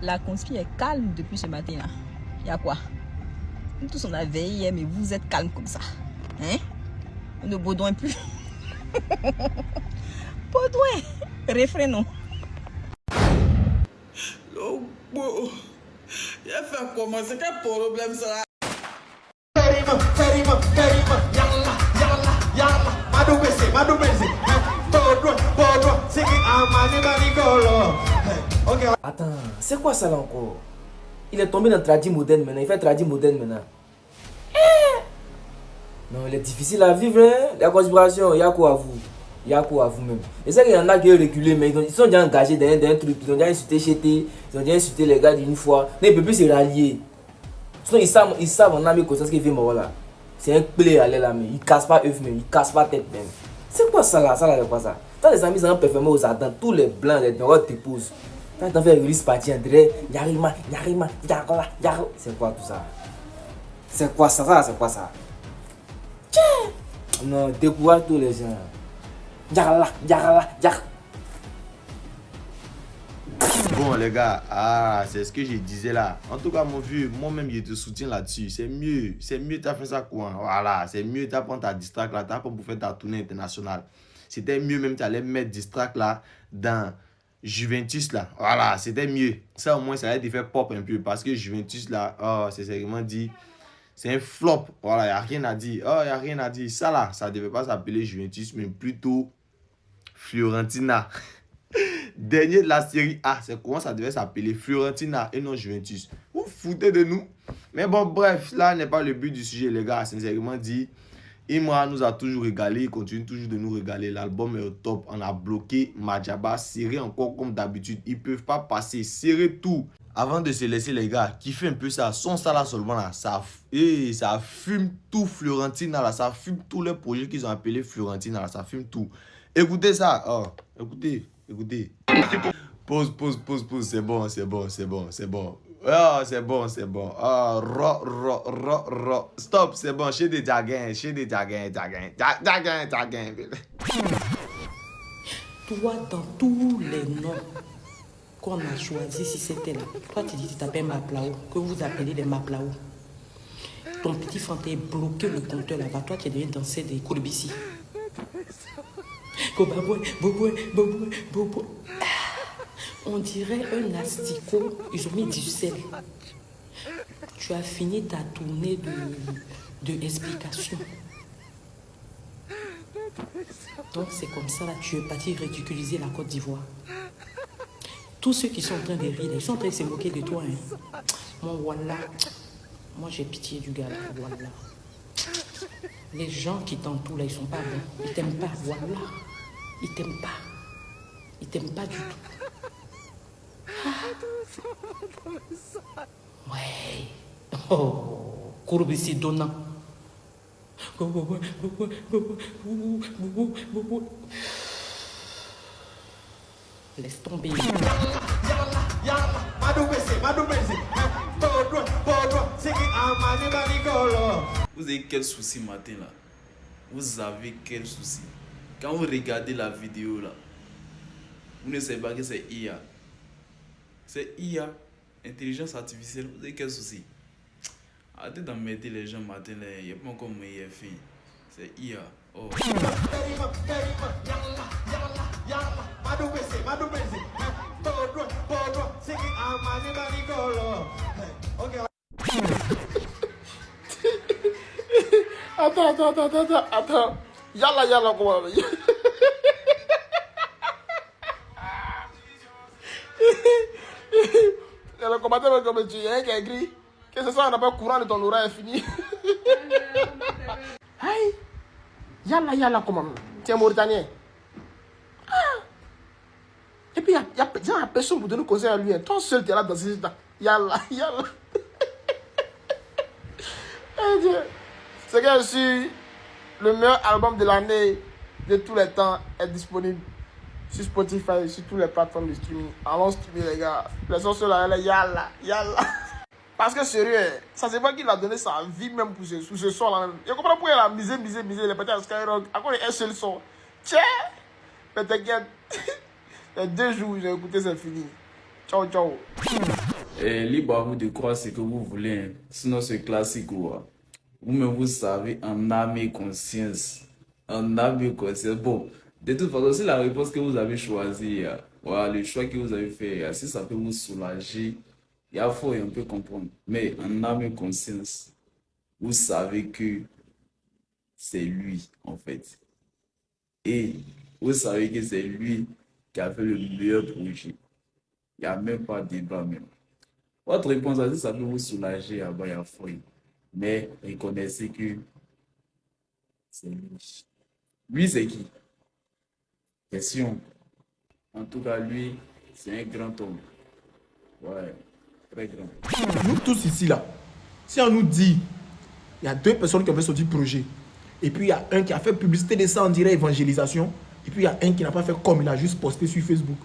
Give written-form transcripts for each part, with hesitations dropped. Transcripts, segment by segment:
La conspi est calme depuis ce matin-là. Il y a quoi? Nous tous on a veillé hier, mais vous êtes calme comme ça. Hein? On ne baudouin plus. Baudouin. Réfrénons. Oh, bon. Il a fait comment? C'est quel problème ça? Attends, c'est quoi ça là encore? Il est tombé dans le tradit moderne maintenant, il fait tradit moderne maintenant. Non, il est difficile à vivre, hein? La conspiration, il y a quoi à vous? Il y a quoi à vous-même? Et c'est qu'il y en a qui ont reculé, mais ils sont déjà engagés dans un truc, ils ont déjà insulté Chété, ils ont déjà insulté les gars d'une fois. Mais ils ne peuvent plus se rallier. Sinon, ils savent en âme conscience qu'il fait mort là. C'est un play à l'aile là, mais ils ne cassent pas eux-mêmes, ils ne cassent pas tête même. C'est quoi ça là? Ça là, c'est quoi ça? Quand les amis sont performés aux ardents, tous les blancs, les noirs t'épousent. Quand tu fais release party, on dirait Yarima, c'est quoi tout ça? C'est quoi ça? C'est quoi ça? Non, décourage tous les gens. Bon les gars, c'est ce que je disais là. En tout cas mon vieux, moi-même je te soutiens là-dessus. C'est mieux t'as fait ça quoi. Voilà, c'est mieux t'as pris ta distract là, t'as pas pour faire ta tournée internationale. C'était mieux même t'allais mettre distract là dans Juventus là. Voilà, c'était mieux. Ça au moins ça allait te faire pop un peu parce que Juventus là, oh, c'est vraiment dit, c'est un flop. Voilà, y a rien à dire. Oh, y a rien à dire. Ça là, ça devait pas s'appeler Juventus mais plutôt Fiorentina. Dernier de la série A, c'est comment ça devait s'appeler, Fiorentina et non Juventus. Vous foutez de nous. Mais bon, bref, là n'est pas le but du sujet, les gars. Sincèrement dit, Imra nous a toujours régalé, il continue toujours de nous régaler. L'album est au top. On a bloqué Madjaba, serré encore comme d'habitude. Ils peuvent pas passer, serré tout. Avant de se laisser, les gars, kiffez un peu ça. Son ça là seulement là, ça fume tout Fiorentina là, ça fume tous les projets qu'ils ont appelés Fiorentina là, ça fume tout. Écoutez ça, oh, écoutez. Pause, c'est bon. Ah, c'est bon. Ah, stop, c'est bon, chez des jaguins. Toi, dans tous les noms qu'on a choisis, si c'était là, toi tu dis que tu t'appelles Maplao, que vous appelez des Maplao. Ton petit frère est bloqué le compteur là-bas, toi tu es devenu danser des Koulibaly. On dirait un asticot, ils ont mis du sel. Tu as fini ta tournée de explication. Donc c'est comme ça là, tu es parti ridiculiser la Côte d'Ivoire. Tous ceux qui sont en train de rire, ils sont en train de se moquer de toi. Hein. Moi, voilà. Moi j'ai pitié du gars là, voilà. Les gens qui t'entourent là, ils sont pas bons. Ils t'aiment pas, voilà. Ils t'aiment pas. Ils t'aiment pas du tout. Ah. Ouais. Oh, Koulibaly donnant. Laisse tomber. Vous avez quel souci matin là? Vous avez quel souci? Quand vous regardez la vidéo là, vous ne savez pas que c'est IA. C'est IA, intelligence artificielle. Vous avez quel souci? Arrêtez d'emmerder les gens matin là. Il n'y a pas encore meilleure fille. C'est IA. Oh. Attends. Yalla, comment? Le combattant comme tu es qui a écrit que ce soir on n'a pas courant de ton oreille est fini. Aïe. Yalla, comment? Tu es Mauritanien. Et puis il y a personne pour donner conseil à lui. Toi seul tu es là dans ce temps. Yalla. C'est que je suis le meilleur album de l'année de tous les temps est disponible sur Spotify, sur toutes les plateformes de streaming. Allons streamer les gars. Les gens sont là, yalla. Parce que sérieux, ça c'est pas qu'il a donné sa vie même pour ce son là. Je comprends pourquoi il a misé les petits à Skyrock. À cause d'un seul son. Tiens, mais t'inquiète. Il y a 2 jours, j'ai écouté, c'est fini. Ciao. libre à vous de croire ce que vous voulez. Hein. Sinon, c'est classique. Quoi. Vous-même, vous savez, en âme et conscience. En âme et conscience. Bon, de toute façon, c'est la réponse que vous avez choisie. Voilà, le choix que vous avez fait. Si ça peut vous soulager, il faut un peu comprendre. Mais en âme et conscience, vous savez que c'est lui, en fait. Et vous savez que c'est lui qui a fait le meilleur projet. Il n'y a même pas de débat même. Votre réponse, si ça peut vous soulager, il y a fouille. Mais reconnaissez que c'est lui. Lui, c'est qui? Question. En tout cas, lui, c'est un grand homme. Ouais, très grand. Nous tous ici, là, si on nous dit, il y a 2 personnes qui ont fait sortir le projet, et puis il y a un qui a fait publicité de ça, on dirait évangélisation, et puis il y a un qui n'a pas fait comme il a juste posté sur Facebook.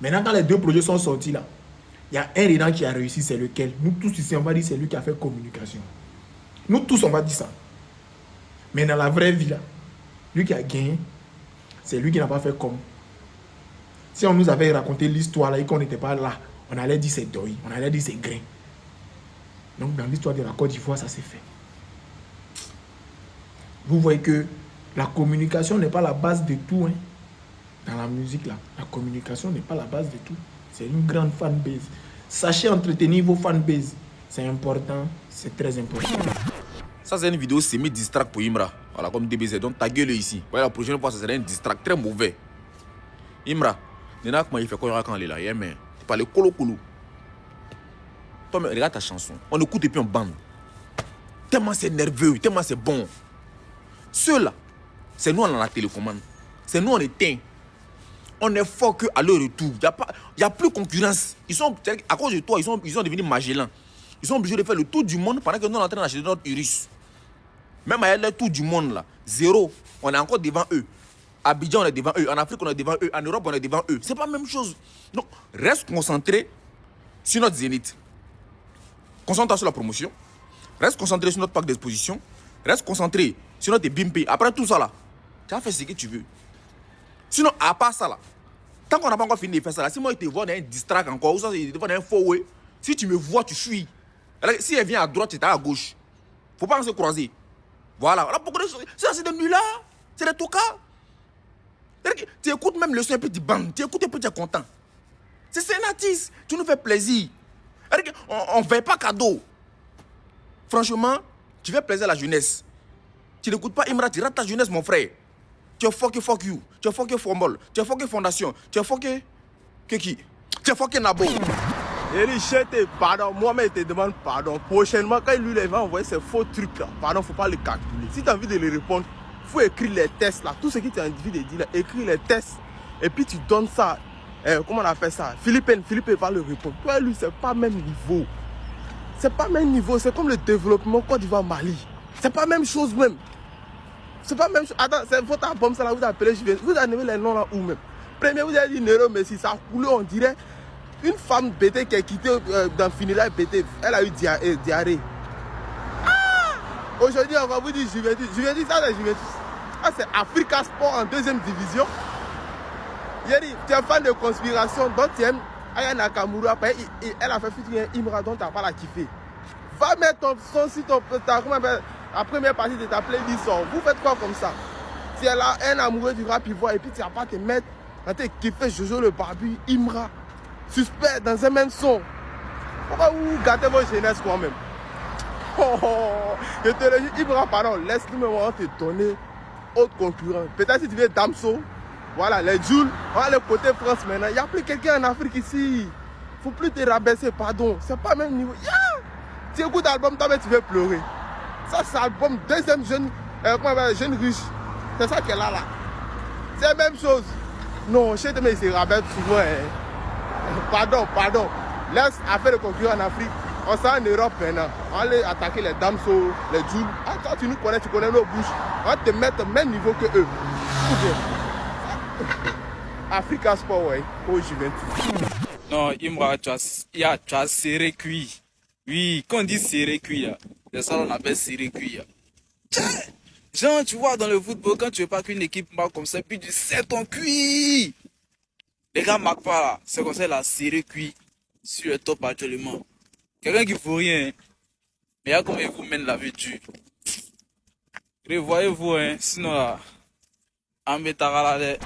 Maintenant, quand les 2 projets sont sortis, là, il y a un dedans qui a réussi, c'est lequel? Nous tous ici, on va dire c'est lui qui a fait communication. Nous tous, on va dire ça. Mais dans la vraie vie, là, lui qui a gagné, c'est lui qui n'a pas fait comme. Si on nous avait raconté l'histoire là et qu'on n'était pas là, on allait dire c'est Doi, on allait dire c'est Grain. Donc dans l'histoire de la Côte d'Ivoire, ça s'est fait. Vous voyez que la communication n'est pas la base de tout. Hein. Dans la musique, là, la communication n'est pas la base de tout. C'est une grande fanbase. Sachez entretenir vos fanbases. C'est important, c'est très important. Ça, c'est une vidéo semi-distract pour Imra. Voilà, comme DBZ. Donc, ta gueule ici. Voilà, la prochaine fois, ça serait un distract très mauvais. Imra, Nena, comment il fait quand il est là? Mais tu parles colo-colo. Toi, mais regarde ta chanson. On écoute et puis on bande. Tellement c'est nerveux, tellement c'est bon. Ceux-là, c'est nous, on a la télécommande. C'est nous, on éteint. On est fort qu'à leur retour. Il n'y a plus concurrence. Ils sont, à cause de toi, ils sont devenus Magellan. Ils sont obligés de faire le tour du monde pendant que nous, on est en train d'acheter notre Urus. Même à le tour du monde, là, 0, on est encore devant eux. À Abidjan, on est devant eux. En Afrique, on est devant eux. En Europe, on est devant eux. C'est pas la même chose. Donc, reste concentré sur notre zénith. Concentre-toi sur la promotion. Reste concentré sur notre parc d'exposition. Reste concentré sur notre BIMP. Après tout ça, là, tu as fait ce que tu veux. Sinon, à part ça, là, tant qu'on n'a pas encore fini de faire ça, là, si moi, je te vois dans un distract encore, ou ça, je te vois dans un faux way, si tu me vois, tu fuis. Alors, si elle vient à droite, tu es à gauche. Faut pas se croiser. Voilà. Là, beaucoup de choses. Ça, c'est de nullards. C'est des tocards. Tu écoutes même le son et puis tu bandes. Tu écoutes et puis tu es content. C'est un artiste. Tu nous fais plaisir. On ne fait pas cadeau. Franchement, tu fais plaisir à la jeunesse. Tu n'écoutes pas Imra, tu rates ta jeunesse, mon frère. Tu es fuck you. Tu es fuck Fombol. Tu es fuck Fondation. Tu es fuck. Qui? Tu es fuck Nabo. Eric, pardon, moi-même je te demande pardon. Prochainement, quand lui va envoyer ces faux trucs là, pardon, faut pas les calculer. Si tu as envie de les répondre, faut écrire les tests là. Tout ce que tu as envie de dire là, écris les tests. Et puis tu donnes ça. Comment on appelle ça? Philippe va le répondre. Toi et lui, c'est pas même niveau. C'est pas même niveau. C'est comme le développement Côte d'Ivoire Mali. C'est pas même chose même. C'est pas même chose. Attends, c'est votre album ça là, vous appelez, vous avez les noms là où même. Premier, vous avez dit Nero Messi, ça a coulé, on dirait. Une femme bêtée qui a quitté dans Finila bêtée, elle a eu diarrhée. Ah! Aujourd'hui, on va vous dire Juventus. Juventus, ça c'est Juventus. Ah, c'est Africa Sport en 2e division. Yeri, tu es fan de conspiration, donc tu aimes Aya Nakamura. Après, elle a fait futur Imra, donc tu n'as pas la kiffé. Va mettre ton son si la première partie de ta playlist. Vous faites quoi comme ça? Tu es là, un amoureux du rap ivoire, et puis tu n'as pas te mettre dans tes kiffés Jojo le barbu, Imra. Suspect dans un même son. Pourquoi vous gâtez votre jeunesse quand même? Je te le dis, Ibra, pardon, laisse-nous te donner autre concurrent. Peut-être si tu veux Damso, voilà, les Jules, voilà le côté France maintenant. Il n'y a plus quelqu'un en Afrique ici. Il ne faut plus te rabaisser, pardon. C'est pas le même niveau. Yeah! Tu écoutes l'album, toi, tu veux pleurer. Ça, c'est l'album deuxième jeune riche. C'est ça qu'elle a là. C'est la même chose. Non, chez mais il se rabaisse souvent. Pardon. Laisse affaire de concurrents en Afrique. On s'en en Europe maintenant. On va aller attaquer les Damso, les Jules. Ah, toi, tu nous connais, tu connais nos bouches. On va te mettre au même niveau que eux. Africa Sport, ouais. Au Juventus. Non, Imra, tu as serré cuit. Oui, quand on dit serré cuit, c'est ça qu'on appelle serré cuit. Genre, tu vois, dans le football, quand tu veux pas qu'une équipe marque comme ça, puis tu serres ton cuit. Les gars marquent pas là. C'est comme ça la série cuit sur le top actuellement. Quelqu'un qui vaut rien. Mais là, comment il vous mène la vie dure. Revoyez-vous, hein. Sinon, là, en métaralade.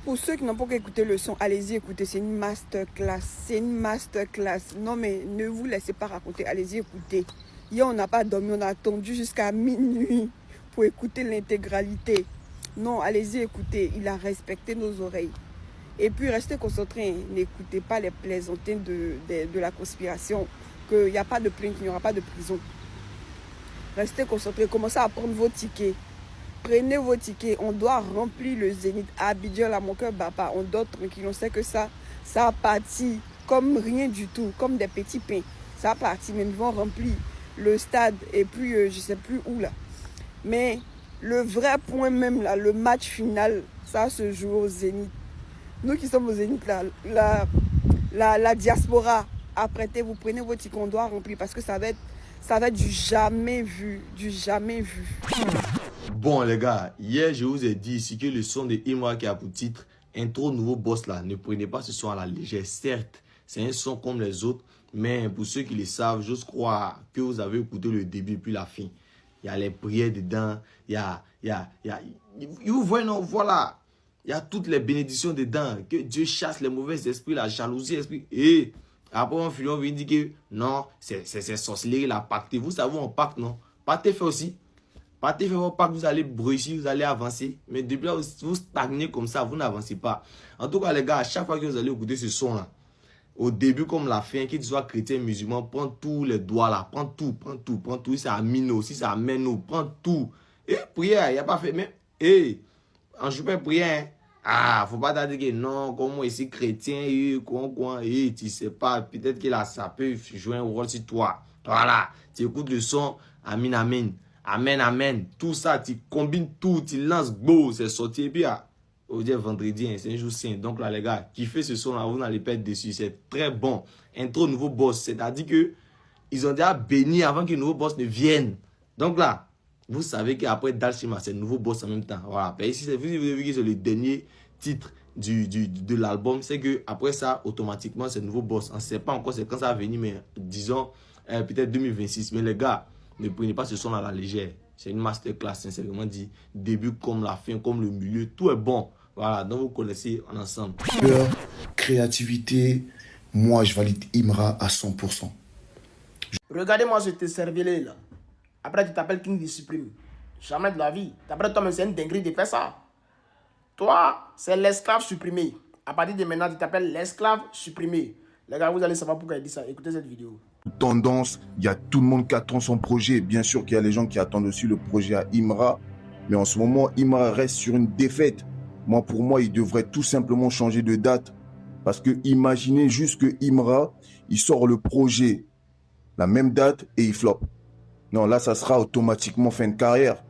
Pour ceux qui n'ont pas écouté le son, allez-y écouter, c'est une masterclass. C'est une masterclass. Non mais ne vous laissez pas raconter, allez-y écouter. Hier on n'a pas dormi, on a attendu jusqu'à minuit pour écouter l'intégralité. Non, allez-y écouter, il a respecté nos oreilles. Et puis restez concentrés, n'écoutez pas les plaisantins de la conspiration, qu'il n'y a pas de plainte, qu'il n'y aura pas de prison. Restez concentrés, commencez à prendre vos tickets. Prenez vos tickets, on doit remplir le Zénith à Abidjan, là, mon cœur bat pas. On dort tranquille, on sait que ça a parti comme rien du tout, comme des petits pains. Ça a parti, mais ils vont remplir le stade et puis je sais plus où là. Mais le vrai point même là, le match final, ça se joue au Zénith. Nous qui sommes au Zénith là, la diaspora, apprêtez-vous, prenez vos tickets, on doit remplir parce que ça va être du jamais vu, du jamais vu. Bon les gars, hier je vous ai dit ici que le son de Imra qui a pour titre Intro Nouveau Boss là, ne prenez pas ce son à la légère. Certes, c'est un son comme les autres, mais pour ceux qui le savent, j'ose croire que vous avez écouté le début puis la fin. Il y a les prières dedans, vous voyez non, voilà, il y a toutes les bénédictions dedans, que Dieu chasse les mauvais esprits, la jalousie, esprit. Et après on finit, on vient dire que non, c'est sorcellerie, la pacte. Vous savez, on pacte, non? Pacte fait aussi. Partez faire pas que vous allez réussir, vous allez avancer. Mais depuis là, vous stagnez comme ça, vous n'avancez pas. En tout cas, les gars, à chaque fois que vous allez écouter ce son-là, au début comme la fin, qu'il soit chrétien, musulman, prends tous les doigts là, prends tout. Si c'est amino, si c'est ameno, prends tout. Et prière, il n'y a pas fait. Mais, en joue pas prière, faut pas dire que non, comme moi ici chrétien, tu sais pas, peut-être que là, ça peut jouer un rôle sur toi. Voilà, tu écoutes le son, amen, amen. Amen, amen. Tout ça, tu combines tout, tu lances beau, c'est sorti. Et puis, aujourd'hui, vendredi, c'est un jour saint. Donc là, les gars, kiffez ce son-là, vous n'allez pas être déçus. C'est très bon. Intro nouveau boss. C'est-à-dire que ils ont déjà béni avant que le nouveau boss ne vienne. Donc là, vous savez qu'après Dalshima, c'est le nouveau boss en même temps. Voilà. Et ici, vous avez vu que c'est le dernier titre de l'album. C'est que après ça, automatiquement, c'est le nouveau boss. On ne sait pas encore c'est quand ça va venir, mais disons, peut-être 2026. Mais les gars, ne prenez pas ce son à la légère. C'est une masterclass, sincèrement dit. Début comme la fin, comme le milieu, tout est bon. Voilà, donc vous connaissez en ensemble. Créativité, moi je valide Imra à 100%. Regardez-moi ce cervelé là. Après tu t'appelles King Discipline. Jamais de la vie. D'après toi, c'est une dinguerie de faire ça. Toi, c'est l'esclave supprimé. À partir de maintenant, tu t'appelles l'esclave supprimé. Les gars, vous allez savoir pourquoi il dit ça. Écoutez cette vidéo. Tendance, il y a tout le monde qui attend son projet. Bien sûr qu'il y a les gens qui attendent aussi le projet à Imra. Mais en ce moment, Imra reste sur une défaite. Moi, pour moi, il devrait tout simplement changer de date. Parce que imaginez juste que Imra, il sort le projet, la même date et il flop. Non, là, ça sera automatiquement fin de carrière.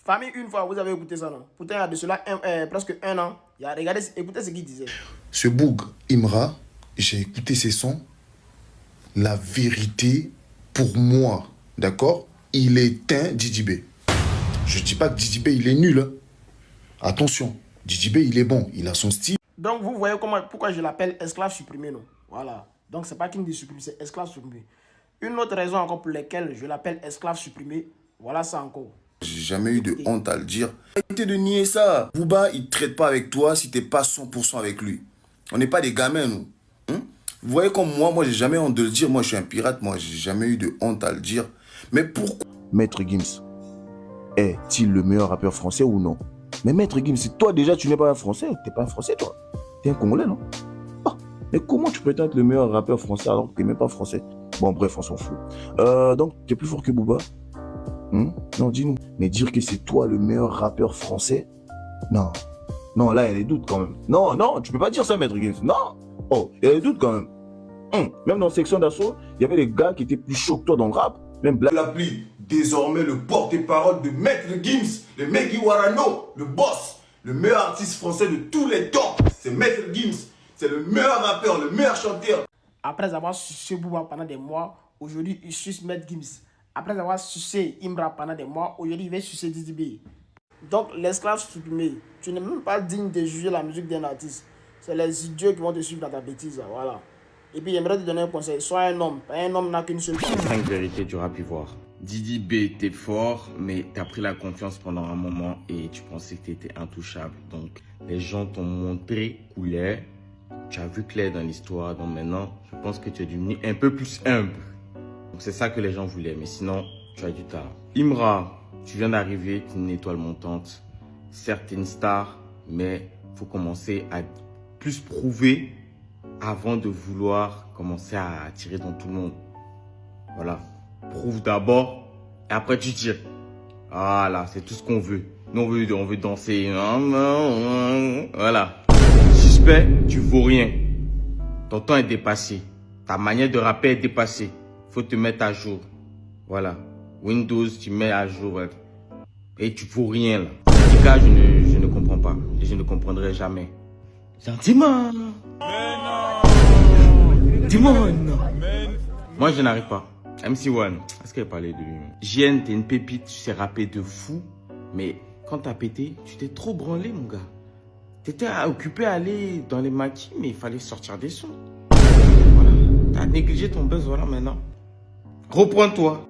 Famille, une fois, vous avez écouté ça, non? Pourtant, il y a de cela presque un an. Regardez, écoutez ce qu'il disait. Ce boug, Imra, j'ai écouté ses sons. La vérité, pour moi, d'accord, il est un DJB. Je ne dis pas que DJB, il est nul. Hein. Attention, DJB, il est bon, il a son style. Donc, vous voyez pourquoi je l'appelle esclave supprimé, non? Voilà. Donc, c'est pas King de supprimé, c'est esclave supprimé. Une autre raison encore pour laquelle je l'appelle esclave supprimé, voilà ça encore. J'ai jamais eu de honte à le dire. Arrêtez de nier ça. Booba, il ne traite pas avec toi si tu n'es pas 100% avec lui. On n'est pas des gamins, nous. Vous voyez comme moi j'ai jamais honte de le dire. Moi, je suis un pirate. Moi, j'ai jamais eu de honte à le dire. Mais pourquoi Maître Gims est-il le meilleur rappeur français ou non? Mais Maître Gims, toi déjà, tu n'es pas un Français. Tu n'es pas un Français, toi. Tu es un Congolais, non? Mais comment tu prétends être le meilleur rappeur français alors que tu n'es même pas français? Bon, bref, on s'en fout. Donc, tu es plus fort que Booba? Non, dis-nous. Mais dire que c'est toi le meilleur rappeur français? Non. Non, là, il y a des doutes quand même. Non, tu peux pas dire ça, Maître Gims. Non. Oh, il y a des doutes quand même. Même dans Section d'Assaut, il y avait des gars qui étaient plus chauds que toi dans le rap. Même Black l'appli désormais le porte-parole de Maître Gims, le Meggy Warano, le boss, le meilleur artiste français de tous les temps. C'est Maître Gims. C'est le meilleur rappeur, le meilleur chanteur. Après avoir sucé Booba pendant des mois, aujourd'hui il suce Maître Gims. Après avoir sucé Imra pendant des mois, aujourd'hui il va sucer DJB. Donc l'esclave supprimé, tu n'es même pas digne de juger la musique d'un artiste. C'est les idiots qui vont te suivre dans ta bêtise, voilà. Et puis j'aimerais te donner un conseil, sois un homme. Un homme n'a qu'une seule chance. 5 vérités du rap ivoire. Didi B, t'es fort, mais t'as pris la confiance pendant un moment et tu pensais que t'étais intouchable. Donc, les gens t'ont montré couler. Tu as vu clair dans l'histoire. Donc maintenant, je pense que tu es devenu un peu plus humble. Donc c'est ça que les gens voulaient. Mais sinon, tu as du talent. Imra, tu viens d'arriver, tu es une étoile montante. Certes, t'es une star, mais il faut commencer à plus prouver avant de vouloir commencer à attirer dans tout le monde. Voilà. Prouve d'abord et après tu tires. Voilà, c'est tout ce qu'on veut. Nous, on veut danser. Voilà. Suspect, tu vaux rien. Ton temps est dépassé. Ta manière de rapper est dépassée. Faut te mettre à jour. Voilà. Windows, tu mets à jour. Et tu vaux rien là. En tout cas, je ne comprends pas. Et je ne comprendrai jamais. Gentiment. Dis-moi non. Moi, je n'arrive pas. MC1, est-ce qu'elle parlait de lui? JN, t'es une pépite, tu sais rapper de fou. Mais quand t'as pété, tu t'es trop branlé, mon gars. T'étais occupé à aller dans les maquis, mais il fallait sortir des sons. Voilà. T'as négligé ton buzz, voilà, maintenant. Reprends-toi.